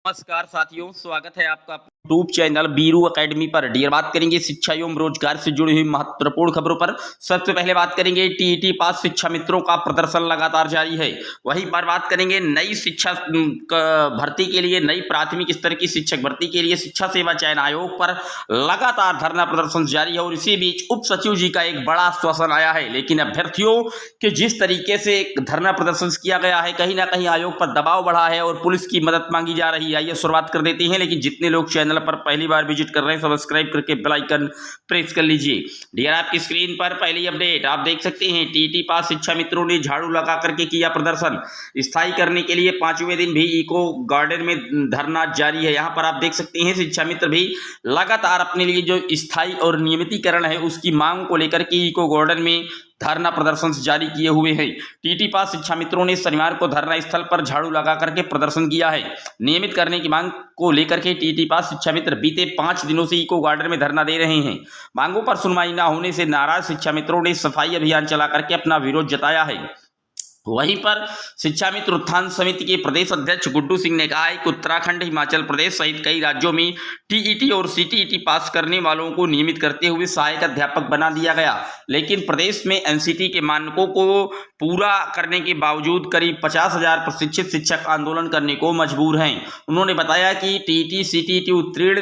नमस्कार साथियों, स्वागत है आपका यूट्यूब चैनल बीरू एकेडमी पर। डियर, बात करेंगे शिक्षा एवं रोजगार से जुड़ी हुई महत्वपूर्ण खबरों पर। सबसे पहले बात करेंगे टीईटी पास शिक्षा मित्रों का प्रदर्शन लगातार जारी है। वहीं पर बात करेंगे नई शिक्षा भर्ती के लिए, नई प्राथमिक स्तर की शिक्षक भर्ती के लिए शिक्षा सेवा चयन आयोग पर लगातार धरना प्रदर्शन जारी है। और इसी बीच उप सचिव जी का एक बड़ा आश्वासन आया है, लेकिन अभ्यर्थियों के जिस तरीके से धरना प्रदर्शन किया गया है, कहीं ना कहीं आयोग पर दबाव बढ़ा है और पुलिस की मदद मांगी जा रही है। आइए शुरुआत कर देते हैं, लेकिन जितने लोग चैनल पर पहली बार विजिट कर रहे हैं, सब्सक्राइब करके बेल आइकन प्रेस कर लीजिए। डियर, आपकी स्क्रीन पर पहली अपडेट आप देख सकते हैं। टीईटी पास शिक्षा मित्रों ने झाड़ू लगा करके किया प्रदर्शन। स्थायी करने के लिए 5वें दिन भी इको गार्डन में धरना जारी है। यहाँ पर आप देख सकते हैं शिक्षा मित्र भी लगातार अपने लिए जो स्थायी और नियमितीकरण है उसकी मांग को लेकर के इको गार्डन में धरना प्रदर्शन जारी किए हुए हैं। टीटी पास शिक्षा मित्रों ने शनिवार को धरना स्थल पर झाड़ू लगा करके प्रदर्शन किया है। नियमित करने की मांग को लेकर के टीटी पास शिक्षा मित्र बीते 5 दिनों से इको गार्डन में धरना दे रहे हैं। मांगों पर सुनवाई न होने से नाराज शिक्षा मित्रों ने सफाई अभियान चला करके अपना विरोध जताया है। वहीं पर शिक्षा मित्र उत्थान समिति के प्रदेश अध्यक्ष गुड्डू सिंह ने कहा है कि उत्तराखंड, हिमाचल प्रदेश सहित कई राज्यों में टीईटी और सीटीईटी पास करने वालों को नियमित करते हुए सहायक अध्यापक बना दिया गया, लेकिन प्रदेश में एनसीटी के मानकों को पूरा करने के बावजूद करीब 50,000 प्रशिक्षित शिक्षक आंदोलन करने को मजबूर हैं। उन्होंने बताया कि टीईटी सीटीईटी उत्तीर्ण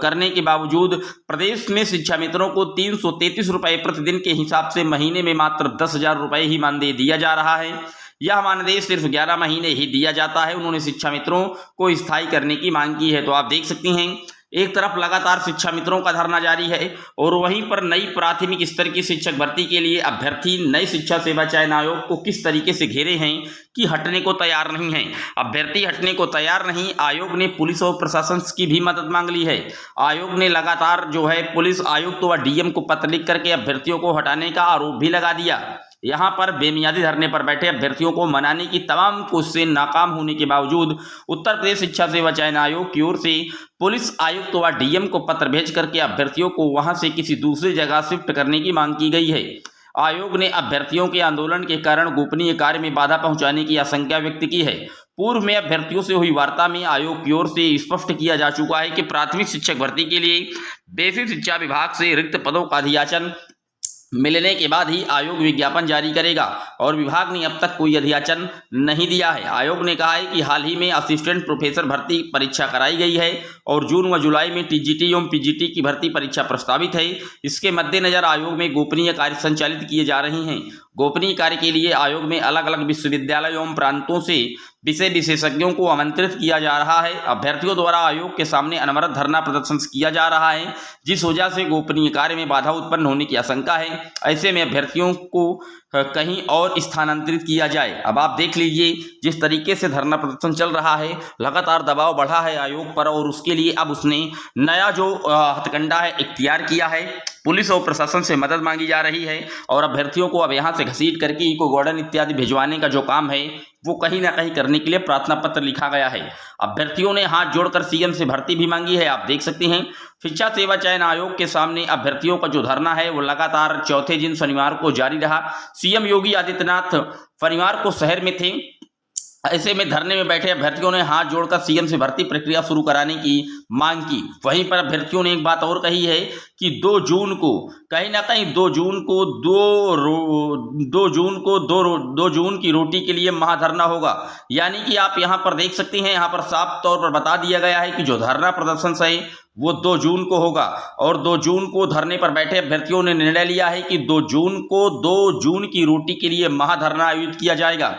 करने के बावजूद प्रदेश में शिक्षा मित्रों को 333 रुपये प्रतिदिन के हिसाब से महीने में मात्र 10,000 रुपये ही मानदेय दिया जा रहा है। यह मानदेय सिर्फ 11 महीने ही दिया जाता है। उन्होंने शिक्षा मित्रों को स्थायी करने की मांग की है। तो आप देख सकते हैं, एक तरफ लगातार शिक्षा मित्रों का धरना जारी है और वहीं पर नई प्राथमिक स्तर की शिक्षक भर्ती के लिए अभ्यर्थी नई शिक्षा सेवा चयन आयोग को किस तरीके से घेरे हैं कि हटने को तैयार नहीं है। अभ्यर्थी हटने को तैयार नहीं। आयोग ने पुलिस और प्रशासन की भी मदद मांग ली है। आयोग ने लगातार जो है पुलिस आयुक्त व डीएम को पत्र लिख करके अभ्यर्थियों को हटाने का आरोप भी लगा दिया। यहाँ पर बेमियादी धरने पर बैठे अभ्यर्थियों को मनाने की तमाम कोशिशें नाकाम होने के बावजूद उत्तर प्रदेश शिक्षा सेवा चयन आयोग की ओर से पुलिस आयुक्त व डीएम को पत्र भेज करके अभ्यर्थियों को वहां से किसी दूसरी जगह शिफ्ट करने की मांग की गई है। आयोग ने अभ्यर्थियों के आंदोलन के कारण गोपनीय कार्य में बाधा पहुंचाने की आशंका व्यक्त की है। पूर्व में अभ्यर्थियों से हुई वार्ता में आयोग की ओर से स्पष्ट किया जा चुका है कि प्राथमिक शिक्षक भर्ती के लिए बेसिक शिक्षा विभाग से रिक्त पदों का अधियाचन मिलने के बाद ही आयोग विज्ञापन जारी करेगा और विभाग ने अब तक कोई अधियाचन नहीं दिया है। आयोग ने कहा है कि हाल ही में असिस्टेंट प्रोफेसर भर्ती परीक्षा कराई गई है और जून व जुलाई में टीजीटी एवं पीजीटी की भर्ती परीक्षा प्रस्तावित है। इसके मद्देनजर आयोग में गोपनीय कार्य संचालित किए जा रहे हैं। गोपनीय कार्य के लिए आयोग में अलग अलग विश्वविद्यालय एवं प्रांतों से विषय विशेषज्ञों को आमंत्रित किया जा रहा है। अभ्यर्थियों द्वारा आयोग के सामने अनवरत धरना प्रदर्शन किया जा रहा है, जिस वजह से गोपनीय कार्य में बाधा उत्पन्न होने की आशंका है। ऐसे में अभ्यर्थियों को कहीं और स्थानांतरित किया जाए। अब आप देख लीजिए, जिस तरीके से धरना प्रदर्शन चल रहा है, लगातार दबाव बढ़ा है आयोग पर और उसके लिए अब उसने नया जो हथकंडा है इख्तियार किया है। पुलिस और प्रशासन से मदद मांगी जा रही है और अभ्यर्थियों को अब यहाँ से घसीट करके इको गार्डन इत्यादि भिजवाने का जो काम है वो कहीं ना कहीं करने के लिए प्रार्थना पत्र लिखा गया है। अभ्यर्थियों ने हाथ जोड़कर सीएम से भर्ती भी मांगी है। आप देख सकते हैं, शिक्षा सेवा चयन आयोग के सामने अभ्यर्थियों का जो धरना है वो लगातार चौथे दिन शनिवार को जारी रहा। सीएम योगी आदित्यनाथ शनिवार को शहर में थे। ऐसे में धरने में बैठे अभ्यर्थियों ने हाथ जोड़कर सीएम से भर्ती प्रक्रिया शुरू कराने की मांग की। वहीं पर अभ्यर्थियों ने एक बात और कही है कि 2 जून को कहीं ना कहीं 2 जून की रोटी के लिए महाधरना होगा। यानी कि आप यहां पर देख सकते हैं, यहां पर साफ तौर पर बता दिया गया है कि जो धरना प्रदर्शन है वो 2 जून को होगा और 2 जून को धरने पर बैठे अभ्यर्थियों ने निर्णय लिया है कि 2 जून की रोटी के लिए महाधरना आयोजित किया जाएगा।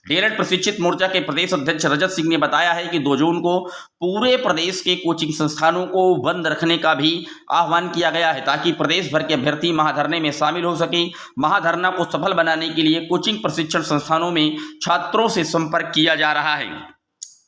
डीएलएड प्रशिक्षित मोर्चा के प्रदेश अध्यक्ष रजत सिंह ने बताया है कि 2 जून को पूरे प्रदेश के कोचिंग संस्थानों को बंद रखने का भी आह्वान किया गया है, ताकि प्रदेश भर के अभ्यर्थी महाधरने में शामिल हो सके। महाधरना को सफल बनाने के लिए कोचिंग प्रशिक्षण संस्थानों में छात्रों से संपर्क किया जा रहा है।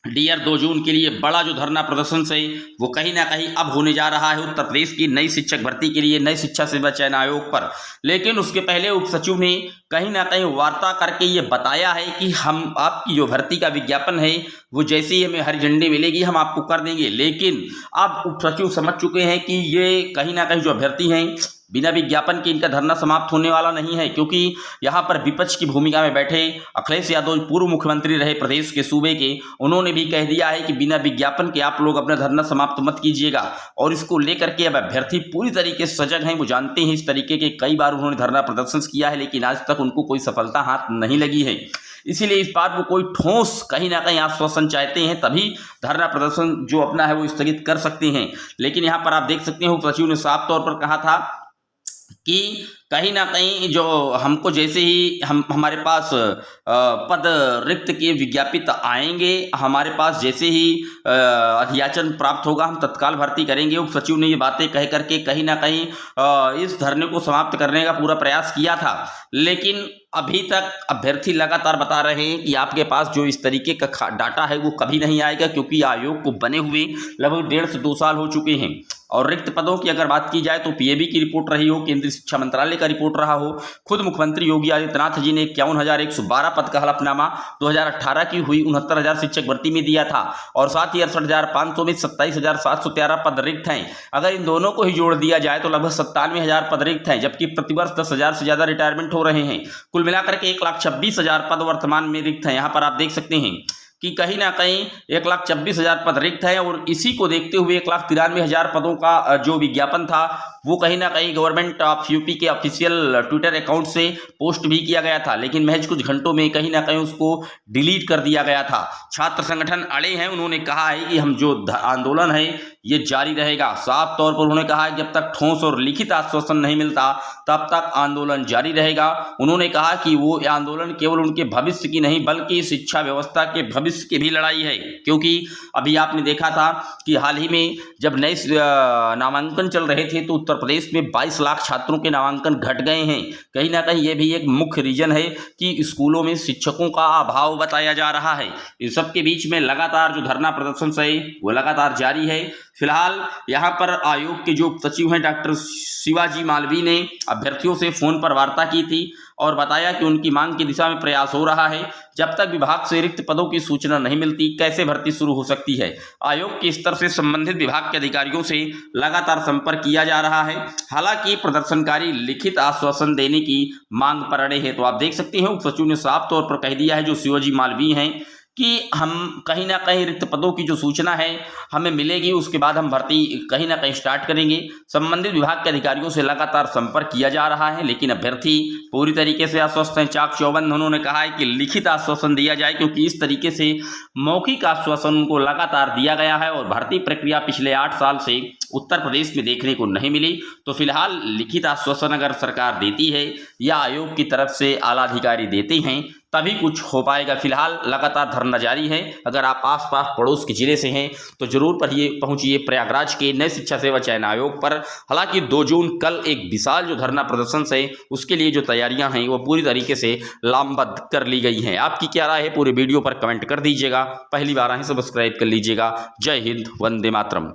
डियर, 2 जून के लिए बड़ा जो धरना प्रदर्शन है वो कहीं ना कहीं अब होने जा रहा है उत्तर प्रदेश की नई शिक्षक भर्ती के लिए, नई शिक्षा सेवा चयन आयोग पर। लेकिन उसके पहले उप सचिव ने कहीं ना कहीं वार्ता करके ये बताया है कि हम आपकी जो भर्ती का विज्ञापन है वो जैसे ही हमें हरी झंडी मिलेगी हम आपको कर देंगे। लेकिन अब उप सचिव समझ चुके हैं कि ये कहीं ना कहीं जो अभ्यर्थी हैं बिना विज्ञापन के इनका धरना समाप्त होने वाला नहीं है, क्योंकि यहाँ पर विपक्ष की भूमिका में बैठे अखिलेश यादव पूर्व मुख्यमंत्री रहे प्रदेश के सूबे के, उन्होंने भी कह दिया है कि बिना विज्ञापन के आप लोग अपना धरना समाप्त मत कीजिएगा। और इसको लेकर के अब अभ्यर्थी पूरी तरीके से सजग हैं। वो जानते हैं इस तरीके के कई बार उन्होंने धरना प्रदर्शन किया है, लेकिन आज तक उनको कोई सफलता हाथ नहीं लगी है। इसीलिए इस बार वो कोई ठोस कहीं ना कहीं आश्वासन चाहते हैं, तभी धरना प्रदर्शन जो अपना है वो स्थगित कर सकते हैं। लेकिन यहाँ पर आप देख सकते हैं सचिव ने साफ तौर पर कहा था कि कहीं ना कहीं जो हमको जैसे ही हमारे पास पद रिक्त के विज्ञापित आएंगे, हमारे पास जैसे ही अधियाचन प्राप्त होगा, हम तत्काल भर्ती करेंगे। उप सचिव ने ये बातें कह करके कहीं ना कहीं इस धरने को समाप्त करने का पूरा प्रयास किया था। लेकिन अभी तक अभ्यर्थी लगातार बता रहे हैं कि आपके पास जो इस तरीके का डाटा है वो कभी नहीं आएगा, क्योंकि आयोग को बने हुए लगभग 1.5 से 2 साल हो चुके हैं। और रिक्त पदों की अगर बात की जाए तो पीएबी की रिपोर्ट रही हो, केंद्रीय शिक्षा मंत्रालय का रिपोर्ट रहा हो, खुद मुख्यमंत्री योगी आदित्यनाथ जी ने 51,112 पद का हलफनामा 2018 की हुई 69,000 शिक्षक भर्ती में दिया था, और साथ ही 68,500 में 27,713 पद रिक्त हैं। अगर इन दोनों को ही जोड़ दिया जाए तो लगभग 97,000 पद रिक्त हैं, जबकि प्रतिवर्ष 10,000 से ज्यादा रिटायरमेंट हो रहे हैं। कुल मिलाकर के 1,26,000 पद वर्तमान में रिक्त हैं। यहाँ पर आप देख सकते हैं कि कहीं ना कहीं 1,26,000 पद रिक्त है, और इसी को देखते हुए 1,93,000 पदों का जो विज्ञापन था वो कहीं ना कहीं गवर्नमेंट ऑफ यूपी के ऑफिशियल ट्विटर अकाउंट से पोस्ट भी किया गया था, लेकिन महज कुछ घंटों में कहीं ना कहीं उसको डिलीट कर दिया गया था। छात्र संगठन अड़े हैं, उन्होंने कहा है कि हम जो आंदोलन है ये जारी रहेगा। साफ तौर पर उन्होंने कहा है जब तक ठोस और लिखित आश्वासन नहीं मिलता तब तक आंदोलन जारी रहेगा। उन्होंने कहा कि वो आंदोलन केवल उनके भविष्य की नहीं बल्कि शिक्षा व्यवस्था के भविष्य की भी लड़ाई है, क्योंकि अभी आपने देखा था कि हाल ही में जब नए नामांकन चल रहे थे तो उत्तर प्रदेश में 22 लाख छात्रों के नामांकन घट गए हैं। कहीं ना कहीं ये भी एक मुख्य रीजन है कि स्कूलों में शिक्षकों का अभाव बताया जा रहा है। इस सब के बीच में लगातार जो धरना प्रदर्शन है वो लगातार जारी है। फिलहाल यहाँ पर आयोग के जो सचिव हैं डॉक्टर शिवाजी मालवी ने अभ्यर्थियों से फोन पर वार्ता की थी और बताया कि उनकी मांग की दिशा में प्रयास हो रहा है। जब तक विभाग से रिक्त पदों की सूचना नहीं मिलती कैसे भर्ती शुरू हो सकती है। आयोग के स्तर से संबंधित विभाग के अधिकारियों से लगातार संपर्क किया जा रहा है। हालांकि प्रदर्शनकारी लिखित आश्वासन देने की मांग पर अड़े हैं। तो आप देख सकते हैं उप सचिव ने साफ तौर पर कह दिया है जो शिवाजी मालवी हैं कि हम कहीं ना कहीं रिक्त पदों की जो सूचना है हमें मिलेगी, उसके बाद हम भर्ती कहीं ना कहीं स्टार्ट करेंगे। संबंधित विभाग के अधिकारियों से लगातार संपर्क किया जा रहा है, लेकिन अभ्यर्थी पूरी तरीके से आश्वस्त हैं। चाक चौबंद उन्होंने कहा है कि लिखित आश्वासन दिया जाए, क्योंकि इस तरीके से मौखिक आश्वासन उनको लगातार दिया गया है और भर्ती प्रक्रिया पिछले 8 साल से उत्तर प्रदेश में देखने को नहीं मिली। तो फिलहाल लिखित आश्वासन अगर सरकार देती है या आयोग की तरफ से आला अधिकारी देते हैं तभी कुछ हो पाएगा। फिलहाल लगातार धरना जारी है। अगर आप आसपास पड़ोस के जिले से हैं तो जरूर पहुंचिए प्रयागराज के नए शिक्षा सेवा चयन आयोग पर। हालांकि 2 जून कल एक विशाल जो धरना प्रदर्शन है उसके लिए जो तैयारियां हैं वो पूरी तरीके से लामबद्ध कर ली गई हैं। आपकी क्या राय है पूरे वीडियो पर कमेंट कर दीजिएगा। पहली बार आए सब्सक्राइब कर लीजिएगा। जय हिंद, वंदे मातरम।